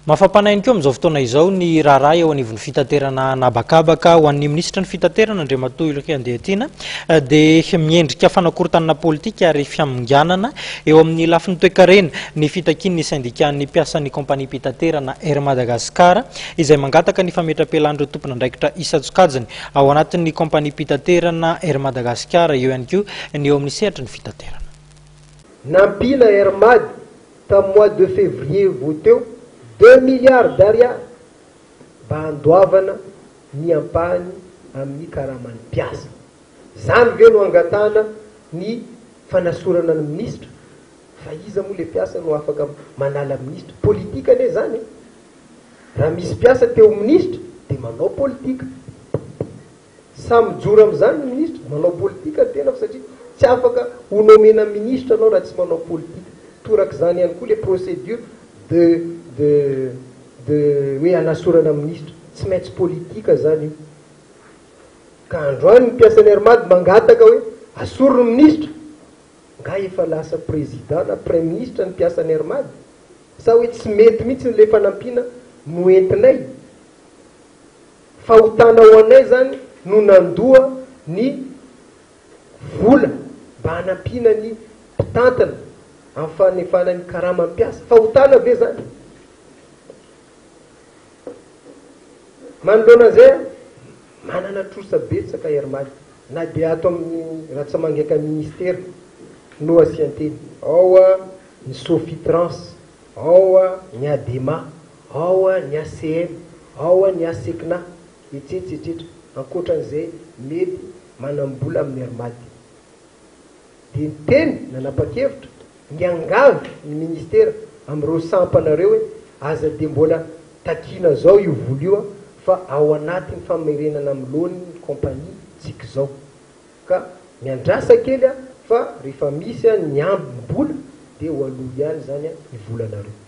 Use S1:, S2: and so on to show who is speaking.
S1: Mafampanainy koa amin'izao fotoana izao ny raharaha eo anivon'ny fitaterana nabakabaka ho an'ny ministra ny fitaterana Andriamatoa Ilaka Andiatina dia miendrika fanakorontanana politika ary fiaminganana eo amin'ny lafiny toe-karena ny fitakin'ny syndicat-ny mpiasan'ny kompania mpitaterana Air Madagascar izay mangataka ny fametrapelan'ireo tompon'andraikitra isan-tsokajiny ao anatin'ny kompania mpitaterana Air Madagascar eo ihany koa ny eo amin'ny sehatry ny fitaterana.
S2: Nampina Air Mad tamin'ny mois de février voteo 2 milliards d'ariary mba handoavana ny ampahany amin'ny karaman'ny mpiasa. Zany ve no angatana ny fanasorana ny ministra? Fa iza moa le mpiasa no afaka manala ministra? Politika ane zany. Raha misy mpiasa teo ministra dia manao politika. Samy joro amin'izany ny ministra manao politika tena satria tsy afaka ho nomena ministra anao raha tsy manao politika. Torak'izany ihany koa le procédure de hoe anasorana ministra tsy maintsy politika zany io. Ka androany ny mpiasan'ny Air Mad mangataka hoe asoro ny ministra, nga efa lasa président na premier ministre ny mpiasan'ny Air Mad, sa hoe tsy mety mihitsy le fanampiana no entinay. Fahotana ho anay zany no nandoa ny vola mba hanampiana ny mpitantana amin'ny fanefana ny karama mpiasa. Fahotana ve zany? Manoloana zay manana trosa betsaka Air Mad na dia ato amin'ny raha tsy mangaika ministera no asianteny, ao ny Sofitrans, ao ny Adema, ao ny ACM, ao ny ASECNA, etsetsetsetra. Ankoatran'izay mety manambola amin'ny Air Mad. Dia ny teny nanapa-kevitra ny angavy ny ministera amin'ireo sampanareo hoe aza dia mbola takiana zao io vola io fa ao anatin'ny famerenana amin'ny ny kompania tsika zao. Ka miandrasa kely fa rehefa misy ny ambim-bola dia ho aloha ihany zany ny volanareo.